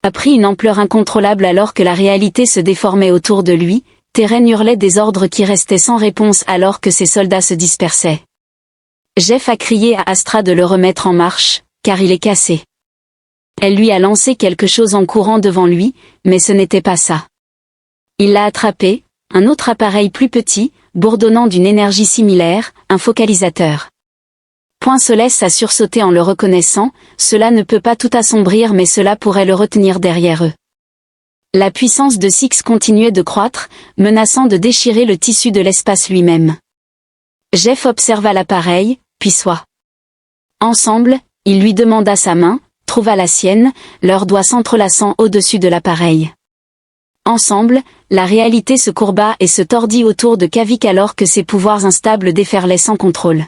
a pris une ampleur incontrôlable alors que la réalité se déformait autour de lui. Teren hurlait des ordres qui restaient sans réponse alors que ses soldats se dispersaient. Jeff a crié à Astra de le remettre en marche, car il est cassé. Elle lui a lancé quelque chose en courant devant lui, mais ce n'était pas ça. Il l'a attrapé, un autre appareil plus petit, bourdonnant d'une énergie similaire, un focalisateur. Point Solès a sursauté en le reconnaissant, cela ne peut pas tout assombrir mais cela pourrait le retenir derrière eux. La puissance de Six continuait de croître, menaçant de déchirer le tissu de l'espace lui-même. Jeff observa l'appareil, puis Soi. Ensemble, il lui demanda sa main, trouva la sienne, leurs doigts s'entrelaçant au-dessus de l'appareil. Ensemble, la réalité se courba et se tordit autour de Kavik alors que ses pouvoirs instables déferlaient sans contrôle.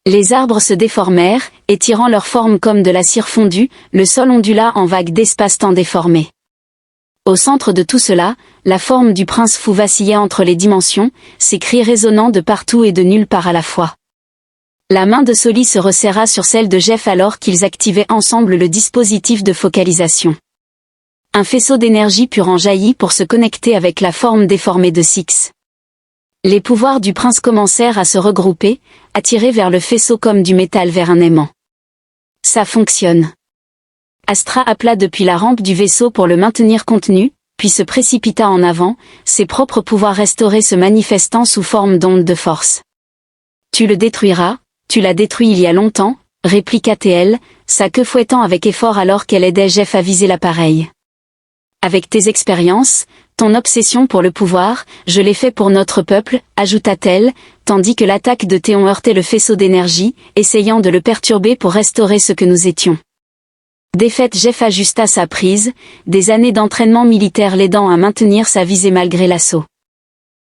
Les arbres se déformèrent, étirant leur forme comme de la cire fondue, le sol ondula en vagues d'espace-temps déformés. Au centre de tout cela, la forme du prince fou vacillait entre les dimensions, ses cris résonnant de partout et de nulle part à la fois. La main de Soli se resserra sur celle de Jeff alors qu'ils activaient ensemble le dispositif de focalisation. Un faisceau d'énergie pur en jaillit pour se connecter avec la forme déformée de Six. Les pouvoirs du prince commencèrent à se regrouper, attirés vers le faisceau comme du métal vers un aimant. Ça fonctionne. Astra appela depuis la rampe du vaisseau pour le maintenir contenu, puis se précipita en avant, ses propres pouvoirs restaurés se manifestant sous forme d'ondes de force. Tu le détruiras, tu l'as détruit il y a longtemps, répliqua TL, sa queue fouettant avec effort alors qu'elle aidait Jeff à viser l'appareil. Avec tes expériences, ton obsession pour le pouvoir, je l'ai fait pour notre peuple, ajouta-t-elle, tandis que l'attaque de Théon heurtait le faisceau d'énergie, essayant de le perturber pour restaurer ce que nous étions. Défaite, Jeff ajusta sa prise, des années d'entraînement militaire l'aidant à maintenir sa visée malgré l'assaut.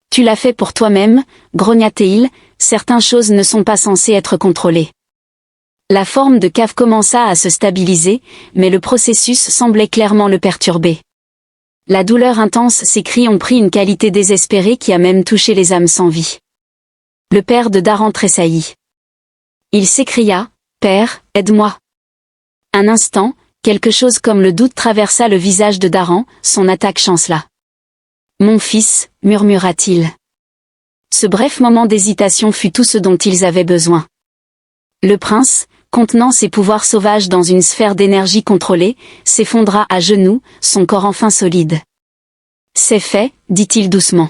Tu l'as fait pour toi-même, grogna-t-il, certaines choses ne sont pas censées être contrôlées. La forme de cave commença à se stabiliser, mais le processus semblait clairement le perturber. La douleur intense, ses cris ont pris une qualité désespérée qui a même touché les âmes sans vie. Le père de Daran tressaillit. Il s'écria, « Père, aide-moi !» Un instant, quelque chose comme le doute traversa le visage de Daran, son attaque chancela. « Mon fils, murmura-t-il. » Ce bref moment d'hésitation fut tout ce dont ils avaient besoin. Le prince, contenant ses pouvoirs sauvages dans une sphère d'énergie contrôlée, s'effondra à genoux, son corps enfin solide. « C'est fait, dit-il doucement.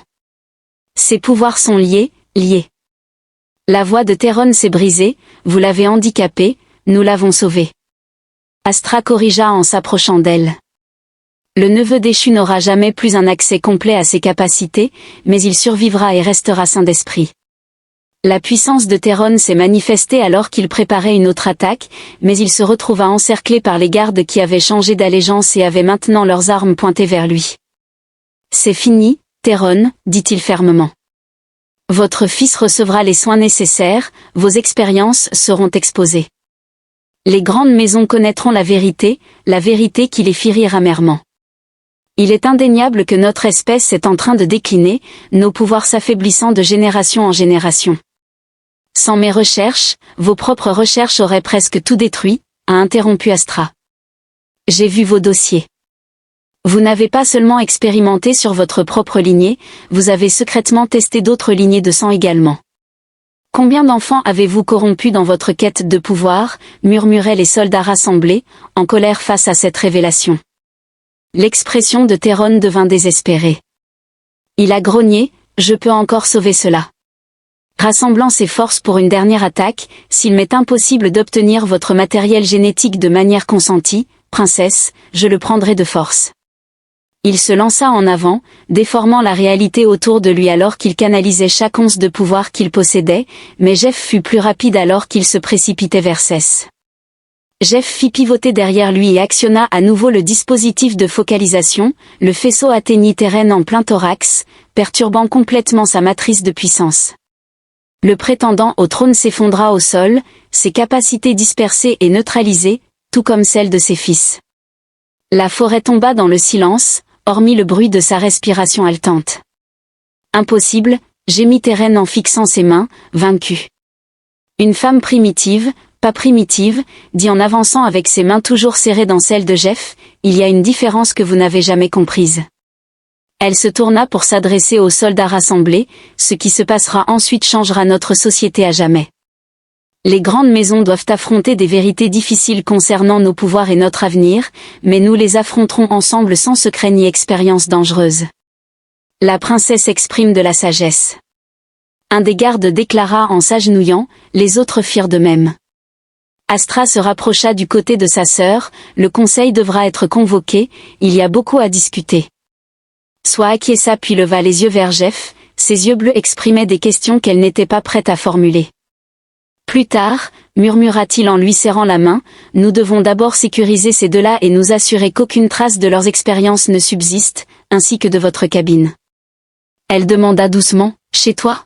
Ses pouvoirs sont liés, liés. La voix de Théron s'est brisée, vous l'avez handicapé, nous l'avons sauvé. » Astra corrigea en s'approchant d'elle. Le neveu déchu n'aura jamais plus un accès complet à ses capacités, mais il survivra et restera sain d'esprit. La puissance de Théron s'est manifestée alors qu'il préparait une autre attaque, mais il se retrouva encerclé par les gardes qui avaient changé d'allégeance et avaient maintenant leurs armes pointées vers lui. « C'est fini, Théron, dit-il fermement. Votre fils recevra les soins nécessaires, vos expériences seront exposées. Les grandes maisons connaîtront la vérité qui les fit rire amèrement. Il est indéniable que notre espèce est en train de décliner, nos pouvoirs s'affaiblissant de génération en génération. Sans mes recherches, vos propres recherches auraient presque tout détruit, a interrompu Astra. J'ai vu vos dossiers. Vous n'avez pas seulement expérimenté sur votre propre lignée, vous avez secrètement testé d'autres lignées de sang également. Combien d'enfants avez-vous corrompus dans votre quête de pouvoir, murmuraient les soldats rassemblés, en colère face à cette révélation. L'expression de Théron devint désespérée. Il a grogné, je peux encore sauver cela. Rassemblant ses forces pour une dernière attaque, s'il m'est impossible d'obtenir votre matériel génétique de manière consentie, princesse, je le prendrai de force. Il se lança en avant, déformant la réalité autour de lui alors qu'il canalisait chaque once de pouvoir qu'il possédait, mais Jeff fut plus rapide alors qu'il se précipitait vers Cess. Jeff fit pivoter derrière lui et actionna à nouveau le dispositif de focalisation, le faisceau atteignit Théron en plein thorax, perturbant complètement sa matrice de puissance. Le prétendant au trône s'effondra au sol, ses capacités dispersées et neutralisées, tout comme celles de ses fils. La forêt tomba dans le silence, hormis le bruit de sa respiration haletante. Impossible, gémit Théron en fixant ses mains, vaincu. Une femme primitive, pas primitive, dit en avançant avec ses mains toujours serrées dans celles de Jeff, il y a une différence que vous n'avez jamais comprise. Elle se tourna pour s'adresser aux soldats rassemblés, ce qui se passera ensuite changera notre société à jamais. Les grandes maisons doivent affronter des vérités difficiles concernant nos pouvoirs et notre avenir, mais nous les affronterons ensemble sans secret ni expérience dangereuse. La princesse exprime de la sagesse. Un des gardes déclara en s'agenouillant, les autres firent de même. Astra se rapprocha du côté de sa sœur, le conseil devra être convoqué, il y a beaucoup à discuter. Soit acquiesça puis leva les yeux vers Jeff, ses yeux bleus exprimaient des questions qu'elle n'était pas prête à formuler. Plus tard, murmura-t-il en lui serrant la main, nous devons d'abord sécuriser ces deux-là et nous assurer qu'aucune trace de leurs expériences ne subsiste, ainsi que de votre cabine. Elle demanda doucement, chez toi?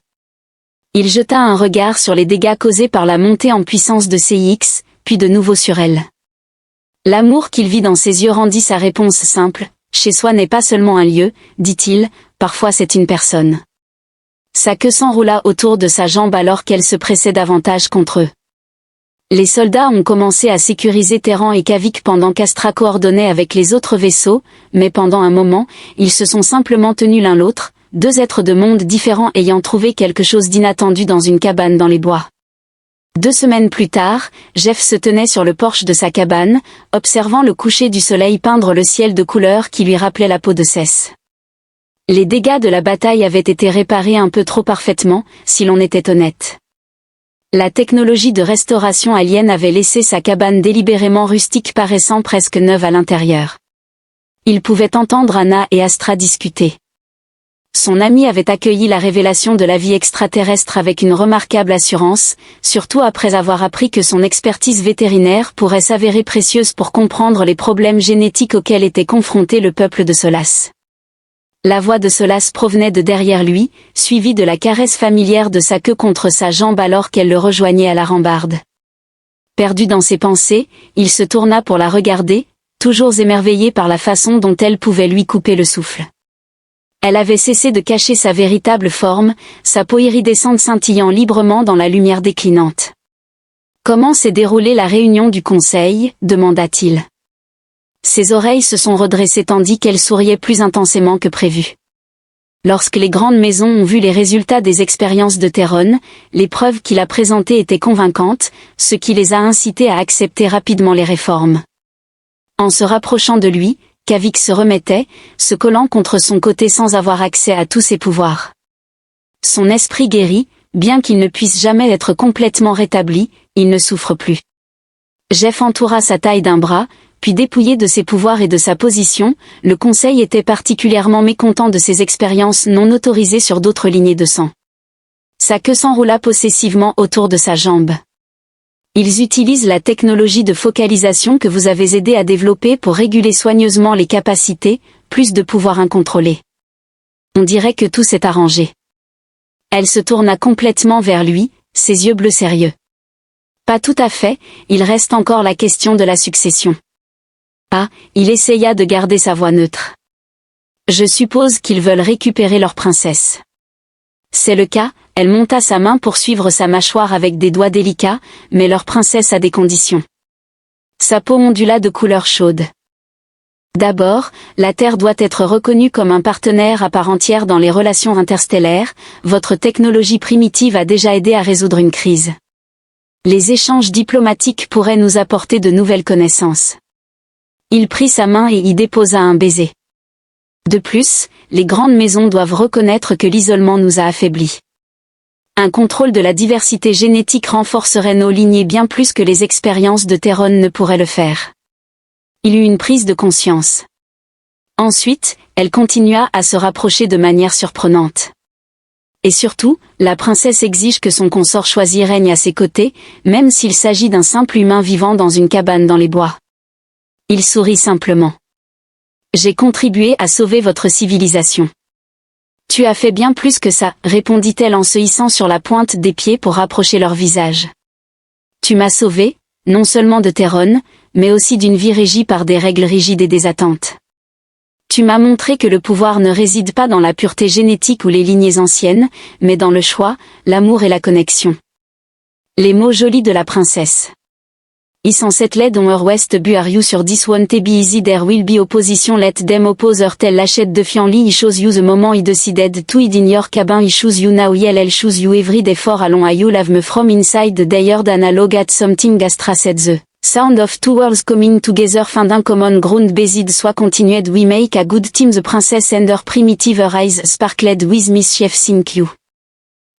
Il jeta un regard sur les dégâts causés par la montée en puissance de CX, puis de nouveau sur elle. L'amour qu'il vit dans ses yeux rendit sa réponse simple, chez soi n'est pas seulement un lieu, dit-il, parfois c'est une personne. Sa queue s'enroula autour de sa jambe alors qu'elle se pressait davantage contre eux. Les soldats ont commencé à sécuriser Terran et Kavik pendant qu'Astra coordonnait avec les autres vaisseaux, mais pendant un moment, ils se sont simplement tenus l'un l'autre, deux êtres de mondes différents ayant trouvé quelque chose d'inattendu dans une cabane dans les bois. 2 semaines plus tard, Jeff se tenait sur le porche de sa cabane, observant le coucher du soleil peindre le ciel de couleurs qui lui rappelait la peau de Cess. Les dégâts de la bataille avaient été réparés un peu trop parfaitement, si l'on était honnête. La technologie de restauration alien avait laissé sa cabane délibérément rustique paraissant presque neuve à l'intérieur. Il pouvait entendre Anna et Astra discuter. Son ami avait accueilli la révélation de la vie extraterrestre avec une remarquable assurance, surtout après avoir appris que son expertise vétérinaire pourrait s'avérer précieuse pour comprendre les problèmes génétiques auxquels était confronté le peuple de Solas. La voix de Solas provenait de derrière lui, suivie de la caresse familière de sa queue contre sa jambe alors qu'elle le rejoignait à la rambarde. Perdu dans ses pensées, il se tourna pour la regarder, toujours émerveillé par la façon dont elle pouvait lui couper le souffle. Elle avait cessé de cacher sa véritable forme, sa peau iridescente scintillant librement dans la lumière déclinante. « Comment s'est déroulée la réunion du conseil ?» demanda-t-il. Ses oreilles se sont redressées tandis qu'elle souriait plus intensément que prévu. Lorsque les grandes maisons ont vu les résultats des expériences de Terron, les preuves qu'il a présentées étaient convaincantes, ce qui les a incités à accepter rapidement les réformes. En se rapprochant de lui, Kavik se remettait, se collant contre son côté sans avoir accès à tous ses pouvoirs. Son esprit guéri, bien qu'il ne puisse jamais être complètement rétabli, il ne souffre plus. Jeff entoura sa taille d'un bras, puis dépouillé de ses pouvoirs et de sa position, le conseil était particulièrement mécontent de ses expériences non autorisées sur d'autres lignées de sang. Sa queue s'enroula possessivement autour de sa jambe. Ils utilisent la technologie de focalisation que vous avez aidé à développer pour réguler soigneusement les capacités, plus de pouvoir incontrôlé. On dirait que tout s'est arrangé. Elle se tourna complètement vers lui, ses yeux bleus sérieux. Pas tout à fait, il reste encore la question de la succession. Ah, il essaya de garder sa voix neutre. Je suppose qu'ils veulent récupérer leur princesse. C'est le cas, elle monta sa main pour suivre sa mâchoire avec des doigts délicats, mais leur princesse a des conditions. Sa peau ondula de couleur chaude. D'abord, la Terre doit être reconnue comme un partenaire à part entière dans les relations interstellaires, votre technologie primitive a déjà aidé à résoudre une crise. Les échanges diplomatiques pourraient nous apporter de nouvelles connaissances. Il prit sa main et y déposa un baiser. De plus, les grandes maisons doivent reconnaître que l'isolement nous a affaiblis. Un contrôle de la diversité génétique renforcerait nos lignées bien plus que les expériences de Terron ne pourraient le faire. Il eut une prise de conscience. Ensuite, elle continua à se rapprocher de manière surprenante. Et surtout, la princesse exige que son consort choisi règne à ses côtés, même s'il s'agit d'un simple humain vivant dans une cabane dans les bois. Il sourit simplement. J'ai contribué à sauver votre civilisation. Tu as fait bien plus que ça, répondit-elle en se hissant sur la pointe des pieds pour rapprocher leur visage. Tu m'as sauvé, non seulement de Terron, mais aussi d'une vie régie par des règles rigides et des attentes. Tu m'as montré que le pouvoir ne réside pas dans la pureté génétique ou les lignées anciennes, mais dans le choix, l'amour et la connexion. Les mots jolis de la princesse. Is on set led on her west bu are you sur this won't be easy there will be opposition let them oppose her tell lachette de fianli I shows you the moment I decided to hide in your cabin I choose you now elle choose you every day for along I you love me from inside the yard analog at something Astra said the sound of two worlds coming together find un common ground based soit continued we make a good team the princess and her primitive her eyes sparkled with mischief think you.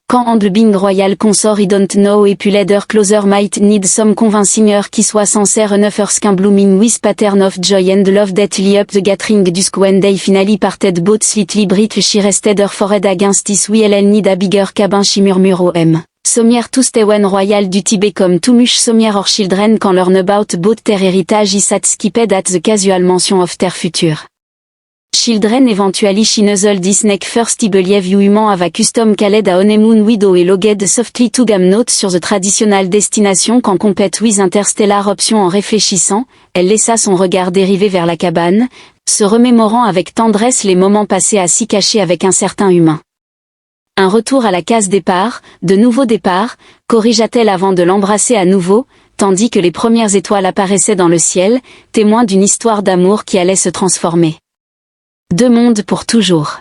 Quand handle being royal consort I don't know et puis leader closer might need some convincing her qui soit sincère enough qu'un blooming with pattern of joy and love that lie up the gathering dusk when they finally parted both slightly bright she rested her forehead against his will and need a bigger cabin she murmure O.M. Sommière to stay when royal du Tibet comme too much sommière or children quand learn about both their heritage is at skipped at the casual mention of their future. Children eventually she nuzzled this neck first I believe you human have a custom caled a honeymoon widow et logged softly to gam note sur the traditional destination quand compete with interstellar option en réfléchissant, elle laissa son regard dériver vers la cabane, se remémorant avec tendresse les moments passés assis cachés avec un certain humain. Un retour à la case départ, de nouveaux départs, corrigea-t-elle avant de l'embrasser à nouveau, tandis que les premières étoiles apparaissaient dans le ciel, témoins d'une histoire d'amour qui allait se transformer. Deux mondes pour toujours.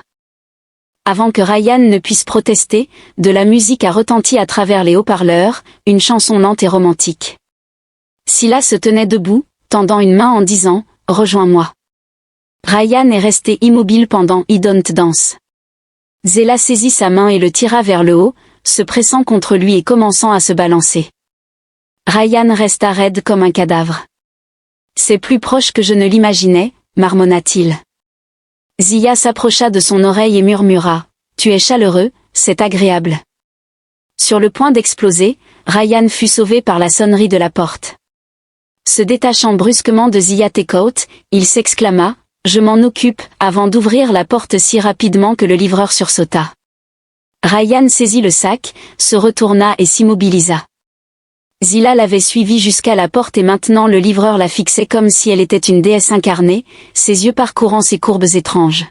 Avant que Ryan ne puisse protester, de la musique a retenti à travers les haut-parleurs, une chanson lente et romantique. Scylla se tenait debout, tendant une main en disant « Rejoins-moi ». Ryan est resté immobile pendant « I don't dance ». Zéla saisit sa main et le tira vers le haut, se pressant contre lui et commençant à se balancer. Ryan resta raide comme un cadavre. « C'est plus proche que je ne l'imaginais », marmonna-t-il. Zia s'approcha de son oreille et murmura « Tu es chaleureux, c'est agréable ». Sur le point d'exploser, Ryan fut sauvé par la sonnerie de la porte. Se détachant brusquement de Zia Tekout, il s'exclama « Je m'en occupe » avant d'ouvrir la porte si rapidement que le livreur sursauta. Ryan saisit le sac, se retourna et s'immobilisa. Zilla l'avait suivi jusqu'à la porte et maintenant le livreur la fixait comme si elle était une déesse incarnée, ses yeux parcourant ses courbes étranges.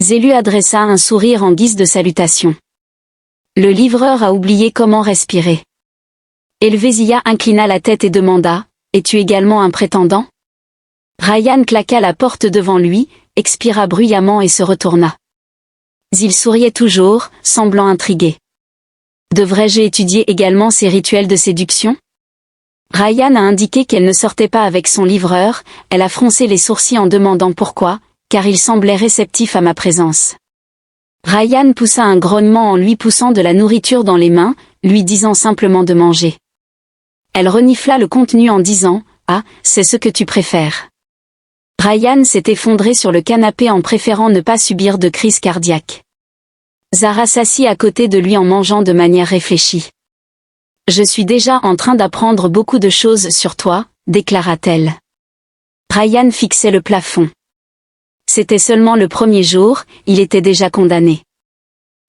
Zé lui adressa un sourire en guise de salutation. Le livreur a oublié comment respirer. Helvésia inclina la tête et demanda « Es-tu également un prétendant ?» Ryan claqua la porte devant lui, expira bruyamment et se retourna. Il souriait toujours, semblant intrigué. Devrais-je étudier également ces rituels de séduction ? Ryan a indiqué qu'elle ne sortait pas avec son livreur, elle a froncé les sourcils en demandant pourquoi, car il semblait réceptif à ma présence. Ryan poussa un grognement en lui poussant de la nourriture dans les mains, lui disant simplement de manger. Elle renifla le contenu en disant « Ah, c'est ce que tu préfères ». Ryan s'est effondré sur le canapé en préférant ne pas subir de crise cardiaque. Zara s'assit à côté de lui en mangeant de manière réfléchie. « Je suis déjà en train d'apprendre beaucoup de choses sur toi », déclara-t-elle. Ryan fixait le plafond. C'était seulement le premier jour, il était déjà condamné.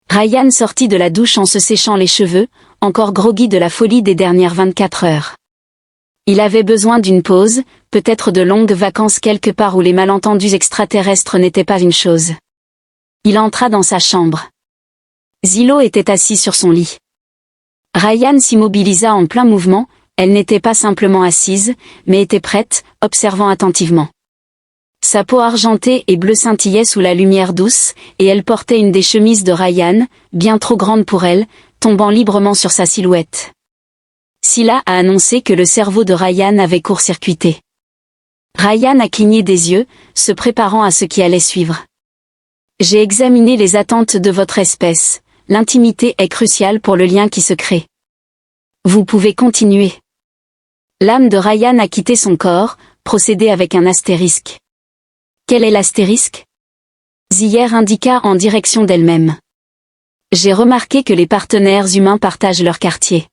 Ryan sortit de la douche en se séchant les cheveux, encore groggy de la folie des dernières 24 heures. Il avait besoin d'une pause, peut-être de longues vacances quelque part où les malentendus extraterrestres n'étaient pas une chose. Il entra dans sa chambre. Zillow était assis sur son lit. Ryan s'immobilisa en plein mouvement, elle n'était pas simplement assise, mais était prête, observant attentivement. Sa peau argentée et bleue scintillait sous la lumière douce, et elle portait une des chemises de Ryan, bien trop grande pour elle, tombant librement sur sa silhouette. Scylla a annoncé que le cerveau de Ryan avait court-circuité. Ryan a cligné des yeux, se préparant à ce qui allait suivre. « J'ai examiné les attentes de votre espèce. L'intimité est cruciale pour le lien qui se crée. Vous pouvez continuer. » L'âme de Ryan a quitté son corps, procédé avec un astérisque. Quel est l'astérisque ? Zier indiqua en direction d'elle-même. J'ai remarqué que les partenaires humains partagent leur quartier.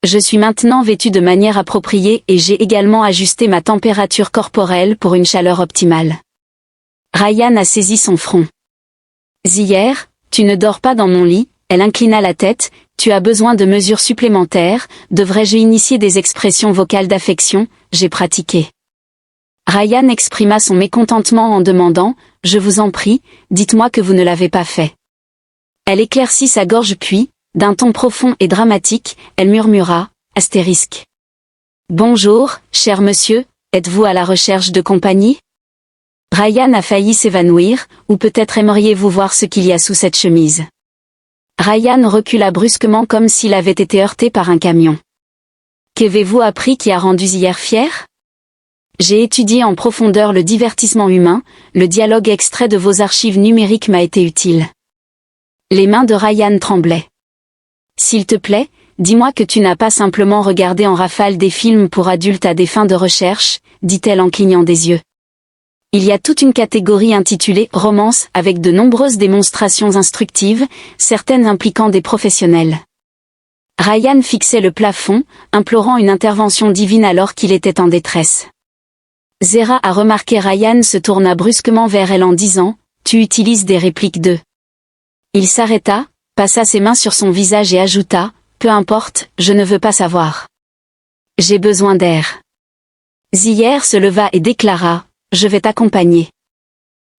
Je suis maintenant vêtue de manière appropriée et j'ai également ajusté ma température corporelle pour une chaleur optimale. Ryan a saisi son front. Zier, tu ne dors pas dans mon lit, elle inclina la tête, tu as besoin de mesures supplémentaires, devrais-je initier des expressions vocales d'affection, j'ai pratiqué. Ryan exprima son mécontentement en demandant, je vous en prie, dites-moi que vous ne l'avez pas fait. Elle éclaircit sa gorge puis, d'un ton profond et dramatique, elle murmura, astérisque. Bonjour, cher monsieur, êtes-vous à la recherche de compagnie? Ryan a failli s'évanouir, ou peut-être aimeriez-vous voir ce qu'il y a sous cette chemise. Ryan recula brusquement comme s'il avait été heurté par un camion. Qu'avez-vous appris qui a rendu hier fier? J'ai étudié en profondeur le divertissement humain, le dialogue extrait de vos archives numériques m'a été utile. Les mains de Ryan tremblaient. S'il te plaît, dis-moi que tu n'as pas simplement regardé en rafale des films pour adultes à des fins de recherche, dit-elle en clignant des yeux. Il y a toute une catégorie intitulée « Romance » avec de nombreuses démonstrations instructives, certaines impliquant des professionnels. Ryan fixait le plafond, implorant une intervention divine alors qu'il était en détresse. Zera a remarqué Ryan se tourna brusquement vers elle en disant « Tu utilises des répliques de… » Il s'arrêta, passa ses mains sur son visage et ajouta « Peu importe, je ne veux pas savoir. J'ai besoin d'air. » Zier se leva et déclara « Je vais t'accompagner. »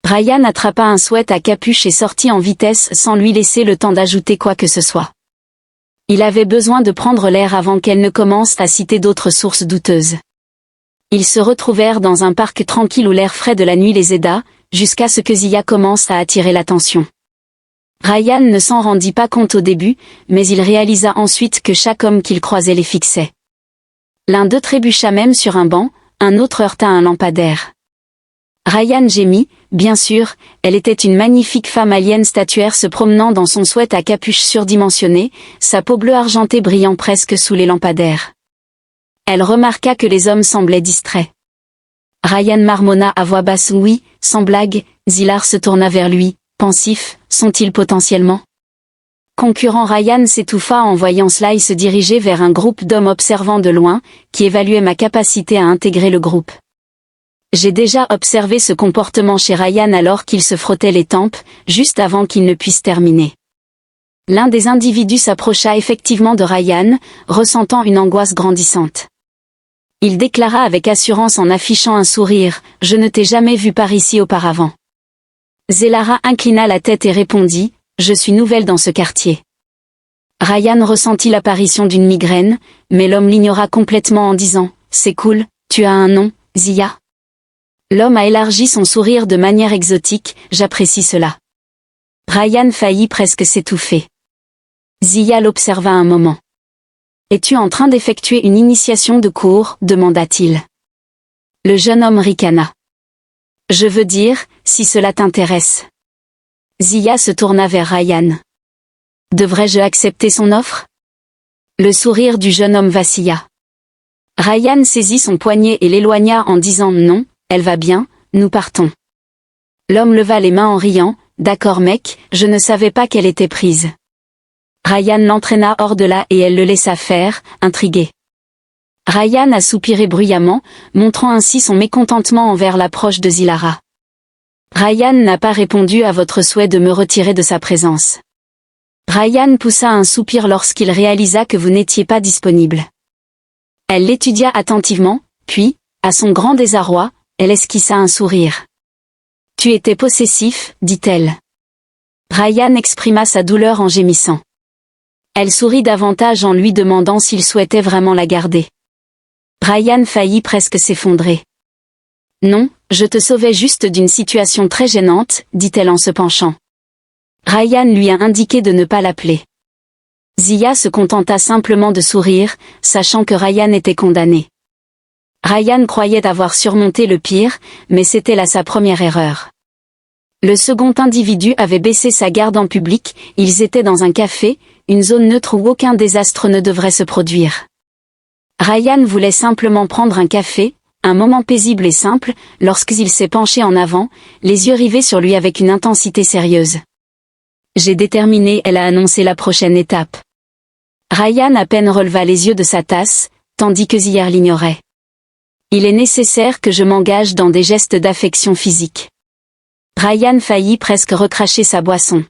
Ryan attrapa un sweat à capuche et sortit en vitesse sans lui laisser le temps d'ajouter quoi que ce soit. Il avait besoin de prendre l'air avant qu'elle ne commence à citer d'autres sources douteuses. Ils se retrouvèrent dans un parc tranquille où l'air frais de la nuit les aida, jusqu'à ce que Zia commence à attirer l'attention. Ryan ne s'en rendit pas compte au début, mais il réalisa ensuite que chaque homme qu'il croisait les fixait. L'un d'eux trébucha même sur un banc, un autre heurta un lampadaire. Ryan gémit, bien sûr, elle était une magnifique femme alien statuaire se promenant dans son sweat à capuche surdimensionnée, sa peau bleue argentée brillant presque sous les lampadaires. Elle remarqua que les hommes semblaient distraits. Ryan marmonna à voix basse oui, sans blague, Zilar se tourna vers lui, pensif, sont-ils potentiellement? Concurrent Ryan s'étouffa en voyant Sly se diriger vers un groupe d'hommes observant de loin, qui évaluait ma capacité à intégrer le groupe. J'ai déjà observé ce comportement chez Ryan alors qu'il se frottait les tempes, juste avant qu'il ne puisse terminer. L'un des individus s'approcha effectivement de Ryan, ressentant une angoisse grandissante. Il déclara avec assurance en affichant un sourire, « Je ne t'ai jamais vu par ici auparavant. » Zelara inclina la tête et répondit, « Je suis nouvelle dans ce quartier. » Ryan ressentit l'apparition d'une migraine, mais l'homme l'ignora complètement en disant, « C'est cool, tu as un nom, Zia ?» L'homme a élargi son sourire de manière exotique, « J'apprécie cela. » Ryan faillit presque s'étouffer. Zia l'observa un moment. « Es-tu en train d'effectuer une initiation de cours ?» demanda-t-il. Le jeune homme ricana. « Je veux dire, si cela t'intéresse. » Zia se tourna vers Ryan. « Devrais-je accepter son offre ?» Le sourire du jeune homme vacilla. Ryan saisit son poignet et l'éloigna en disant « Non, elle va bien, nous partons. » L'homme leva les mains en riant, « D'accord mec, je ne savais pas qu'elle était prise. » Ryan l'entraîna hors de là et elle le laissa faire, intriguée. Ryan a soupiré bruyamment, montrant ainsi son mécontentement envers l'approche de Zilara. Ryan n'a pas répondu à votre souhait de me retirer de sa présence. Ryan poussa un soupir lorsqu'il réalisa que vous n'étiez pas disponible. Elle l'étudia attentivement, puis, à son grand désarroi, elle esquissa un sourire. « Tu étais possessif, dit-elle. » Ryan exprima sa douleur en gémissant. Elle sourit davantage en lui demandant s'il souhaitait vraiment la garder. Ryan faillit presque s'effondrer. « Non, je te sauvais juste d'une situation très gênante, dit-elle en se penchant. » Ryan lui a indiqué de ne pas l'appeler. Zia se contenta simplement de sourire, sachant que Ryan était condamné. Ryan croyait avoir surmonté le pire, mais c'était là sa première erreur. Le second individu avait baissé sa garde en public, ils étaient dans un café, une zone neutre où aucun désastre ne devrait se produire. Ryan voulait simplement prendre un café, un moment paisible et simple, lorsqu'il s'est penché en avant, les yeux rivés sur lui avec une intensité sérieuse. « J'ai déterminé », elle a annoncé la prochaine étape. Ryan à peine releva les yeux de sa tasse, tandis que Zier l'ignorait. Il est nécessaire que je m'engage dans des gestes d'affection physique. Ryan faillit presque recracher sa boisson.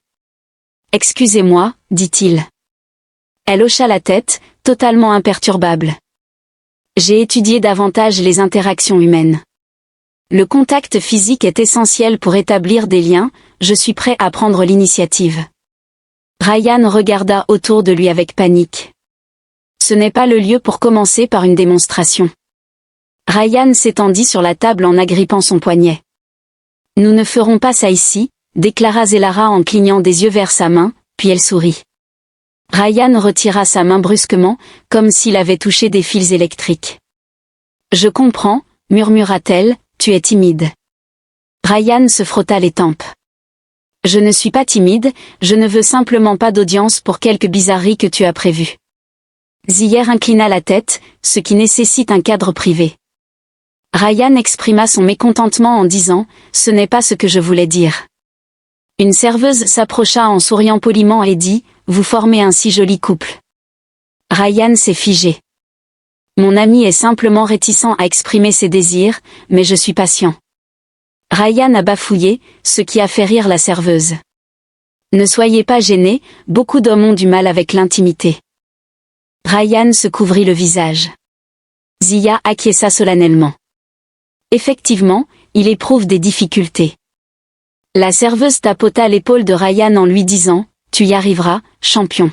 « Excusez-moi, dit-il. » Elle hocha la tête, totalement imperturbable. « J'ai étudié davantage les interactions humaines. Le contact physique est essentiel pour établir des liens, je suis prêt à prendre l'initiative. » Ryan regarda autour de lui avec panique. Ce n'est pas le lieu pour commencer par une démonstration. Ryan s'étendit sur la table en agrippant son poignet. Nous ne ferons pas ça ici, déclara Zelara en clignant des yeux vers sa main, puis elle sourit. Ryan retira sa main brusquement, comme s'il avait touché des fils électriques. Je comprends, murmura-t-elle, tu es timide. Ryan se frotta les tempes. Je ne suis pas timide, je ne veux simplement pas d'audience pour quelques bizarreries que tu as prévues. Zier inclina la tête, ce qui nécessite un cadre privé. Ryan exprima son mécontentement en disant « Ce n'est pas ce que je voulais dire ». Une serveuse s'approcha en souriant poliment et dit « Vous formez un si joli couple ». Ryan s'est figé. Mon ami est simplement réticent à exprimer ses désirs, mais je suis patient. Ryan a bafouillé, ce qui a fait rire la serveuse. Ne soyez pas gênés, beaucoup d'hommes ont du mal avec l'intimité. Ryan se couvrit le visage. Zia acquiesça solennellement. Effectivement, il éprouve des difficultés. La serveuse tapota l'épaule de Ryan en lui disant « Tu y arriveras, champion ».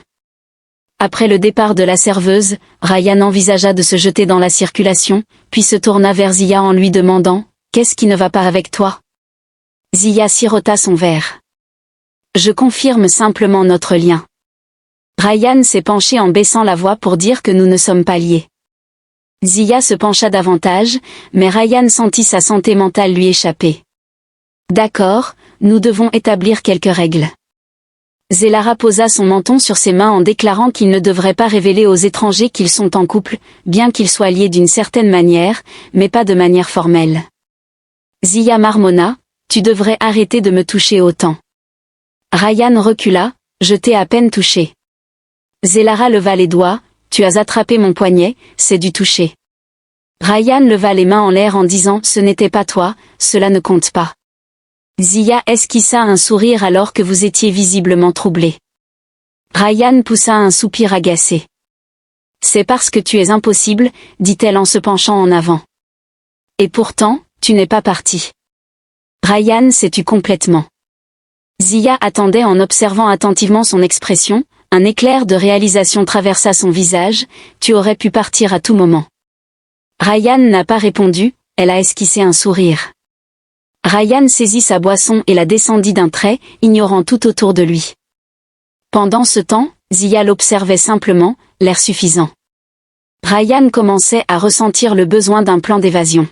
Après le départ de la serveuse, Ryan envisagea de se jeter dans la circulation, puis se tourna vers Zia en lui demandant « Qu'est-ce qui ne va pas avec toi ?» Zia sirota son verre. « Je confirme simplement notre lien. » Ryan s'est penché en baissant la voix pour dire que nous ne sommes pas liés. Zia se pencha davantage, mais Ryan sentit sa santé mentale lui échapper. D'accord, nous devons établir quelques règles. Zelara posa son menton sur ses mains en déclarant qu'il ne devrait pas révéler aux étrangers qu'ils sont en couple, bien qu'ils soient liés d'une certaine manière, mais pas de manière formelle. Zia marmonna, tu devrais arrêter de me toucher autant. Ryan recula, je t'ai à peine touché. Zelara leva les doigts, tu as attrapé mon poignet, c'est du toucher. Ryan leva les mains en l'air en disant ce n'était pas toi, cela ne compte pas. Zia esquissa un sourire alors que vous étiez visiblement troublé. Ryan poussa un soupir agacé. C'est parce que tu es impossible, dit-elle en se penchant en avant. Et pourtant, tu n'es pas parti. Ryan s'est tu complètement. Zia attendait en observant attentivement son expression, un éclair de réalisation traversa son visage, tu aurais pu partir à tout moment. Ryan n'a pas répondu, elle a esquissé un sourire. Ryan saisit sa boisson et la descendit d'un trait, ignorant tout autour de lui. Pendant ce temps, Zia l'observait simplement, l'air suffisant. Ryan commençait à ressentir le besoin d'un plan d'évasion.